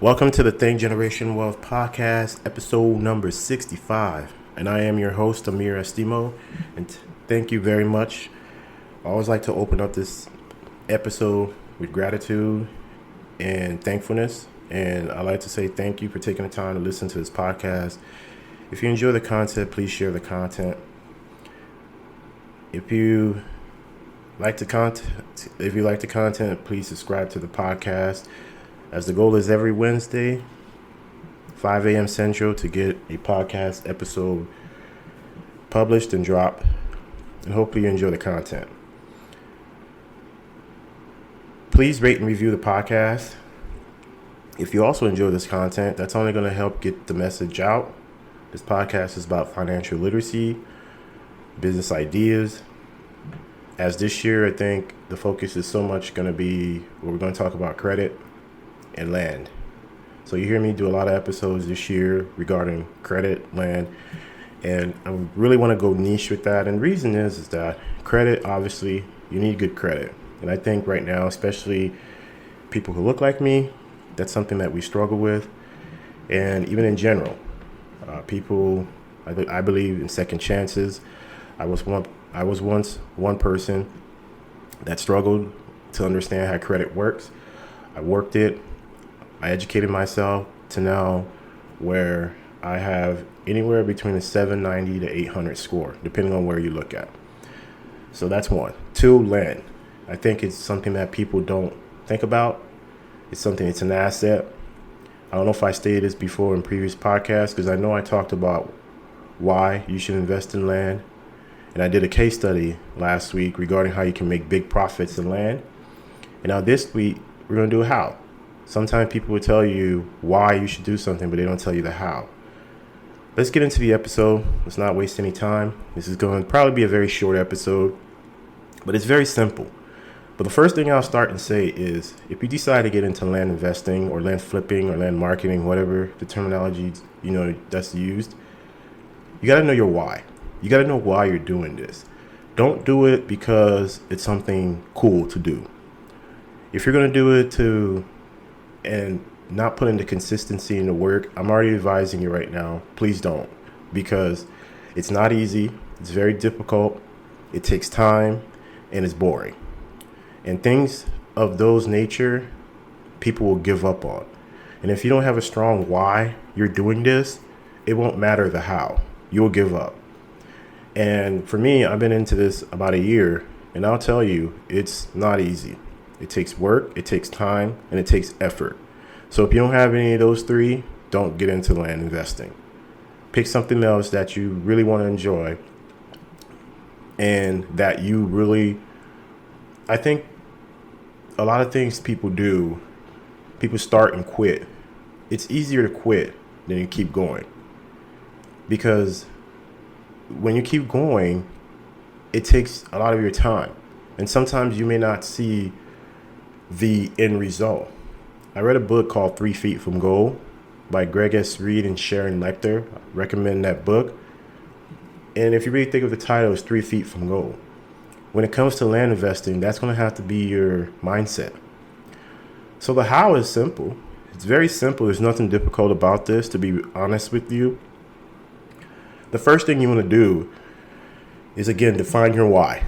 Welcome to the Thing Generation Wealth Podcast, episode number 65. And I am your host, Amir Estimo. And thank you very much. I always like to open up this episode with gratitude and thankfulness. And I like to say thank you for taking the time to listen to this podcast. If you enjoy the content, please share the content. If you like the content, please subscribe to the podcast. As the goal is every Wednesday, 5 a.m. Central, to get a podcast episode published and dropped. And hopefully you enjoy the content. Please rate and review the podcast. If you also enjoy this content, that's only going to help get the message out. This podcast is about financial literacy, business ideas. As this year, I think the focus is so much going to be, we're going to talk about credit and land. So you hear me do a lot of episodes this year regarding credit, land, and I really want to go niche with that. And the reason is that credit, obviously, you need good credit. And I think right now, especially people who look like me, that's something that we struggle with. And even in general, people, I believe in second chances. I was once one person that struggled to understand how credit works. I worked it. I educated myself to now where I have anywhere between a 790 to 800 score, depending on where you look at. So that's one. Two, land. I think it's something that people don't think about. It's an asset. I don't know if I stated this before in previous podcasts, because I know I talked about why you should invest in land. And I did a case study last week regarding how you can make big profits in land. And now this week, we're going to do how. Sometimes people will tell you why you should do something, but they don't tell you the how. Let's get into the episode. Let's not waste any time. This is going to probably be a very short episode, but it's very simple. But the first thing I'll start and say is, if you decide to get into land investing or land flipping or land marketing, whatever the terminology that's used, you got to know your why. You got to know why you're doing this. Don't do it because it's something cool to do. If you're going to do it and not put in the consistency in the work, I'm already advising you right now, please don't, because it's not easy. It's very difficult. It takes time and it's boring. And things of those nature, people will give up on. And if you don't have a strong why you're doing this, it won't matter the how. You'll give up. And for me, I've been into this about a year, and I'll tell you, it's not easy. It takes work, it takes time, and it takes effort. So if you don't have any of those three, don't get into land investing. Pick something else that you really want to enjoy and that you really, I think a lot of things people do, people start and quit. It's easier to quit than to keep going, because when you keep going, it takes a lot of your time. And sometimes you may not see the end result. I read a book called 3 Feet from Gold by Greg S. Reed and Sharon Lechter. I recommend that book. And if you really think of the title, it's 3 Feet from Gold. When it comes to land investing, that's going to have to be your mindset. So the how is simple. It's very simple. There's nothing difficult about this, to be honest with you. The first thing you want to do is, again, define your why.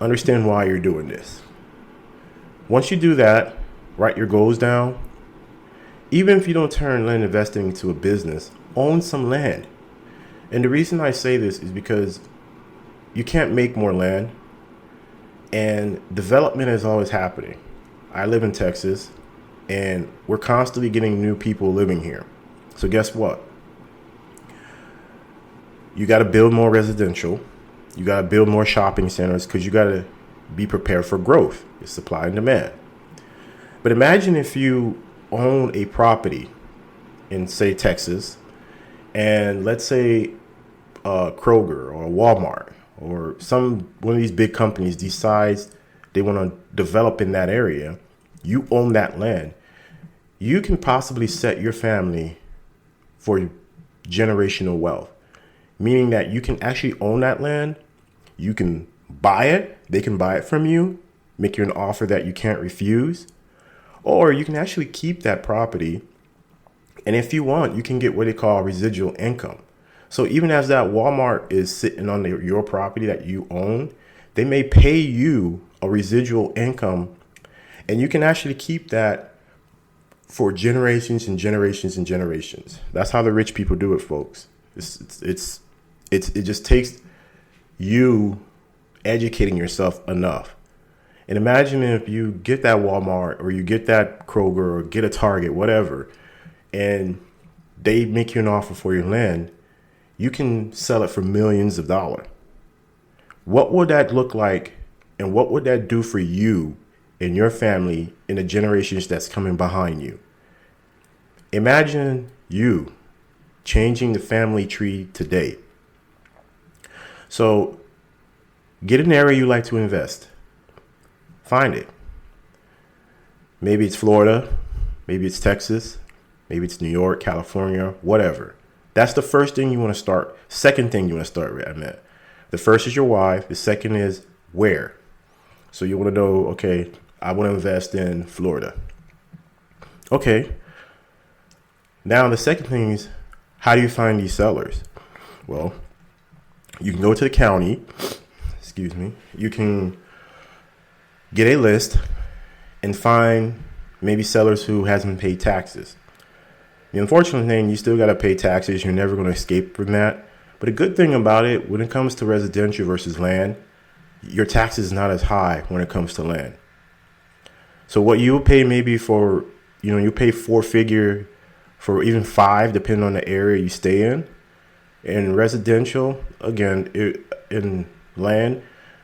Understand why you're doing this. Once you do that, write your goals down. Even if you don't turn land investing into a business, own some land. And the reason I say this is because you can't make more land, and development is always happening. I live in Texas, and we're constantly getting new people living here. So guess what? You got to build more residential. You got to build more shopping centers, because you got to be prepared for growth. It's supply and demand. But imagine if you own a property in, say, Texas, and let's say Kroger or Walmart or one of these big companies decides they want to develop in that area. You own that land. You can possibly set your family for generational wealth, meaning that you can actually own that land. You can buy it. They can buy it from you, make you an offer that you can't refuse. Or you can actually keep that property And if you want, you can get what they call residual income. So even as that Walmart is sitting on your property that you own, they may pay you a residual income, and you can actually keep that for generations and generations and generations. That's how the rich people do it, folks. It just takes you educating yourself enough. And imagine if you get that Walmart or you get that Kroger or get a Target, whatever, and they make you an offer for your land, you can sell it for millions of dollars. What would that look like, and what would that do for you and your family in the generations that's coming behind you? Imagine you changing the family tree today. So get an area you like to invest. Find it. Maybe it's Florida, maybe it's Texas, maybe it's New York, California, whatever. That's the first thing you want to start. Second thing you want to start with, I meant. The first is your why. The second is where. So you want to know, okay, I want to invest in Florida. Okay. Now the second thing is, how do you find these sellers? Well, you can go to the county. Excuse me. You can get a list and find maybe sellers who hasn't paid taxes. The unfortunate thing, you still got to pay taxes. You're never going to escape from that. But a good thing about it, when it comes to residential versus land, your taxes is not as high when it comes to land. So what you pay maybe for, you pay 4-figure for even 5, depending on the area you stay in. In residential, again, in land,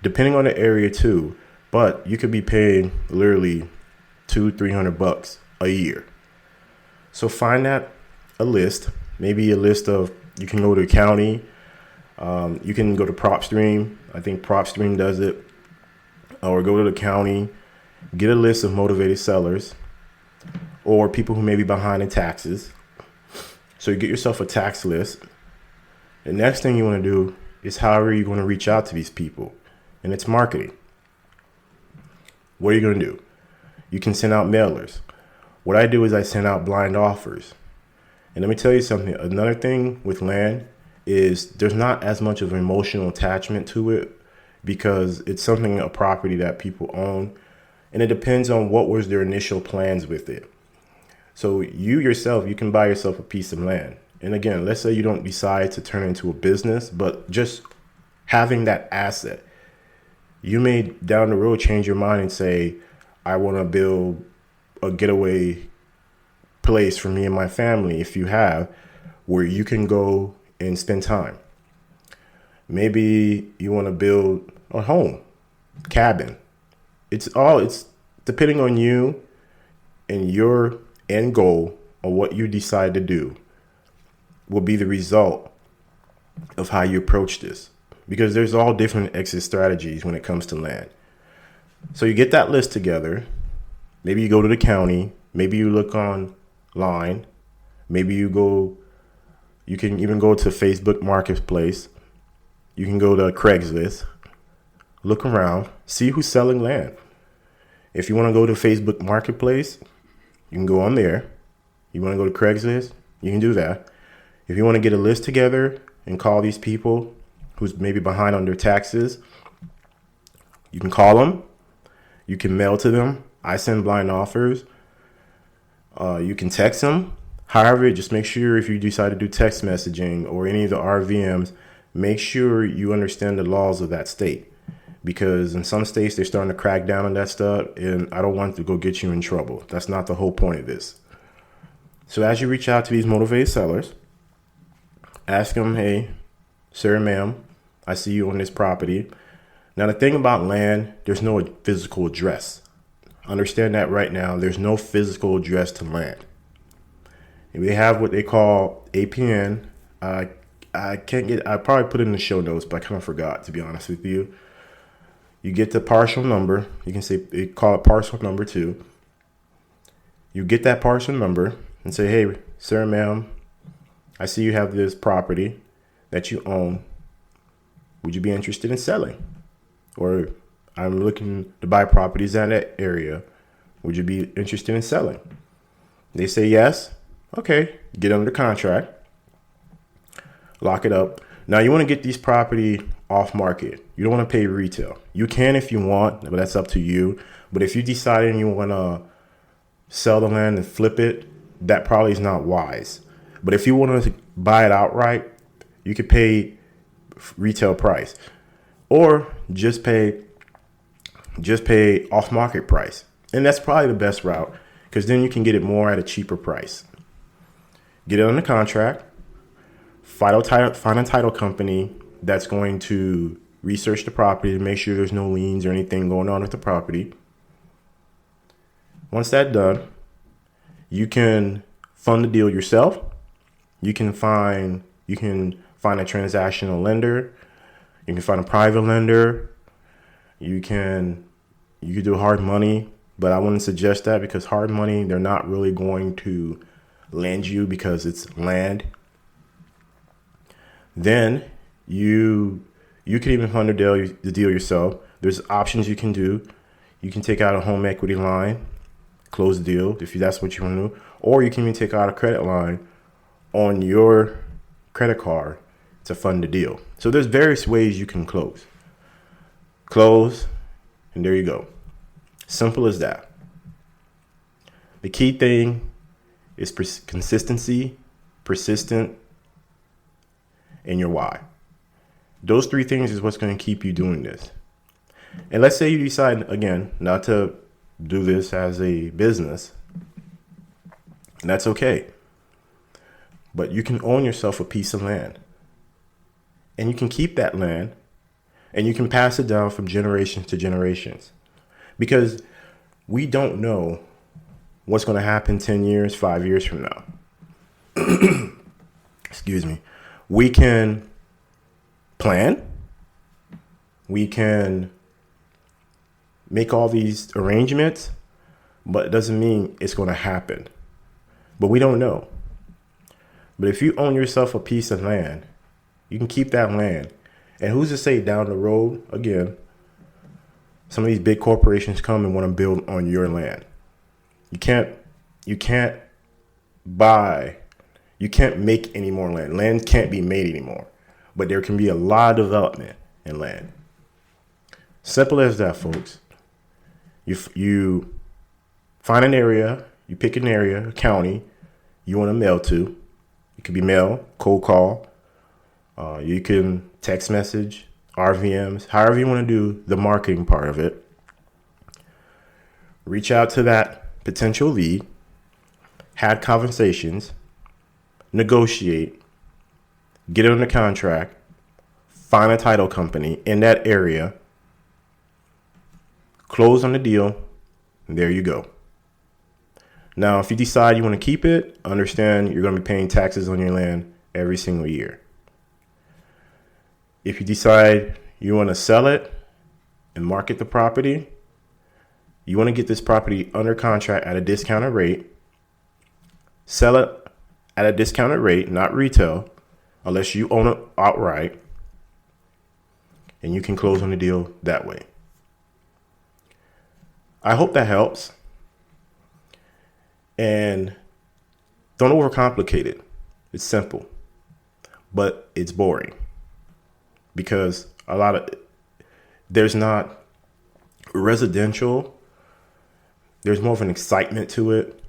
depending on the area too, but you could be paying literally $200-$300 a year. So find that a list, maybe a list of, you can go to the county, you can go to PropStream. I think PropStream does it. Or go to the county, get a list of motivated sellers or people who may be behind in taxes. So you get yourself a tax list. The next thing you want to do is however you're going to reach out to these people, and it's marketing. What are you going to do? You can send out mailers. What I do is I send out blind offers. And let me tell you something. Another thing with land is there's not as much of an emotional attachment to it because it's something, a property that people own. And it depends on what was their initial plans with it. So you yourself, you can buy yourself a piece of land. And again, let's say you don't decide to turn it into a business, but just having that asset, you may down the road change your mind and say, I want to build a getaway place for me and my family, if you have, where you can go and spend time. Maybe you want to build a home, cabin. It's depending on you and your end goal or what you decide to do will be the result of how you approach this, because there's all different exit strategies when it comes to land. So you get that list together. Maybe you go to the county. Maybe you look online. Maybe you can even go to Facebook Marketplace. You can go to Craigslist. Look around, see who's selling land. If you want to go to Facebook Marketplace, you can go on there. You want to go to Craigslist, you can do that. If you want to get a list together and call these people who's maybe behind on their taxes, you can call them. You can mail to them. I send blind offers. You can text them. However, just make sure if you decide to do text messaging or any of the RVMs, make sure you understand the laws of that state. Because in some states, they're starting to crack down on that stuff, and I don't want to go get you in trouble. That's not the whole point of this. So as you reach out to these motivated sellers, ask them, hey, sir, ma'am, I see you on this property. Now, the thing about land, there's no physical address. Understand that right now. There's no physical address to land. And we have what they call APN. I probably put it in the show notes, but I kind of forgot, to be honest with you. You get the parcel number. You can say, they call it parcel number 2. You get that parcel number and say, hey, sir, ma'am, I see you have this property that you own. Would you be interested in selling? Or I'm looking to buy properties in that area. Would you be interested in selling? They say yes. Okay, get under contract, lock it up. Now you want to get these property off market. You don't want to pay retail. You can if you want, but that's up to you. But if you decide and you want to sell the land and flip it, that probably is not wise. But if you want to buy it outright, you could pay retail price or just pay off market price. And that's probably the best route because then you can get it more at a cheaper price. Get it under contract, find a title company that's going to research the property to make sure there's no liens or anything going on with the property. Once that's done, you can fund the deal yourself. You can find a transactional lender. You can find a private lender. You can do hard money, but I wouldn't suggest that because hard money, they're not really going to lend you because it's land. Then you can even fund the deal yourself. There's options you can do. You can take out a home equity line, close the deal if that's what you want to do, or you can even take out a credit line on your credit card to fund the deal. So there's various ways you can close, and there you go. Simple as that. The key thing is consistency, persistent, and your why. Those three things is what's going to keep you doing this. And let's say you decide, again, not to do this as a business, and that's okay. But you can own yourself a piece of land. And you can keep that land, and you can pass it down from generations to generations. Because we don't know what's going to happen 10 years, 5 years from now. Excuse me. We can plan. We can make all these arrangements, but it doesn't mean it's going to happen. But we don't know. But if you own yourself a piece of land, you can keep that land. And who's to say down the road, again, some of these big corporations come and want to build on your land. You can't make any more land. Land can't be made anymore. But there can be a lot of development in land. Simple as that, folks. You find an area, you pick an area, a county you want to mail to. It could be mail, cold call. You can text message, RVMs, however you want to do the marketing part of it. Reach out to that potential lead, had conversations, negotiate, get it under contract, find a title company in that area, close on the deal, and there you go. Now, if you decide you want to keep it, understand you're going to be paying taxes on your land every single year. If you decide you want to sell it and market the property, you want to get this property under contract at a discounted rate, sell it at a discounted rate, not retail, unless you own it outright, and you can close on the deal that way. I hope that helps. And don't overcomplicate it. It's simple, but it's boring because there's not residential. There's more of an excitement to it.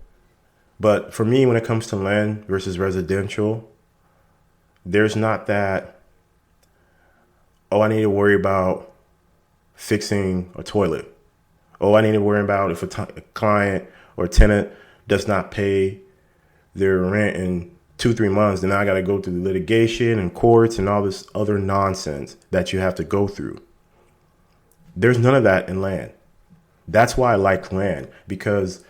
But for me, when it comes to land versus residential, there's not that, I need to worry about fixing a toilet. I need to worry about if a client or tenant does not pay their rent in 2-3 months, then I got to go through the litigation and courts and all this other nonsense that you have to go through. There's none of that in land. That's why I like land, because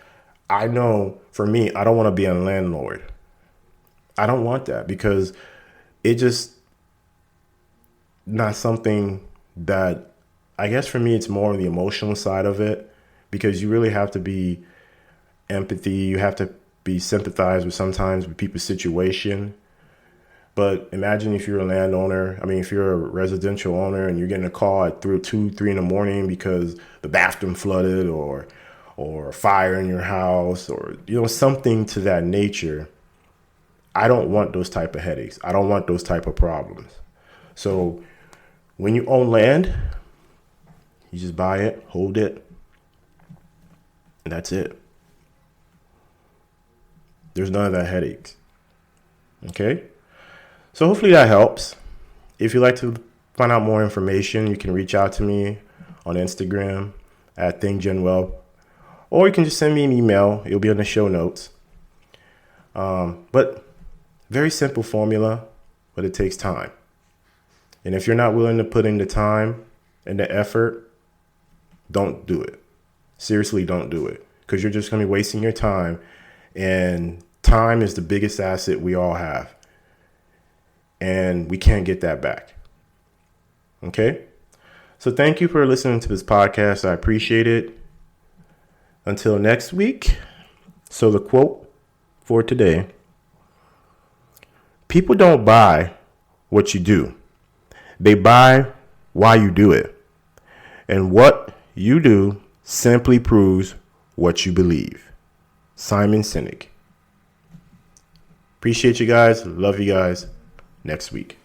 I know for me, I don't want to be a landlord. I don't want that because it just not something that, I guess for me, it's more the emotional side of it, because you really have to be empathy. You have to be sympathized with sometimes with people's situation. But imagine if you're a landowner, if you're a residential owner and you're getting a call at 2, 3 in the morning because the bathroom flooded or a fire in your house or, something to that nature. I don't want those type of headaches. I don't want those type of problems. So when you own land, you just buy it, hold it, and that's it. There's none of that headaches. Okay? So hopefully that helps. If you'd like to find out more information, you can reach out to me on Instagram at ThinkGenWealth, or you can just send me an email. It'll be on the show notes. But very simple formula, but it takes time. And if you're not willing to put in the time and the effort, don't do it. Seriously, don't do it, because you're just going to be wasting your time. And time is the biggest asset we all have. And we can't get that back. Okay? So thank you for listening to this podcast. I appreciate it. Until next week. So the quote for today: people don't buy what you do. They buy why you do it. And what you do simply proves what you believe. Simon Sinek. Appreciate you guys. Love you guys. Next week.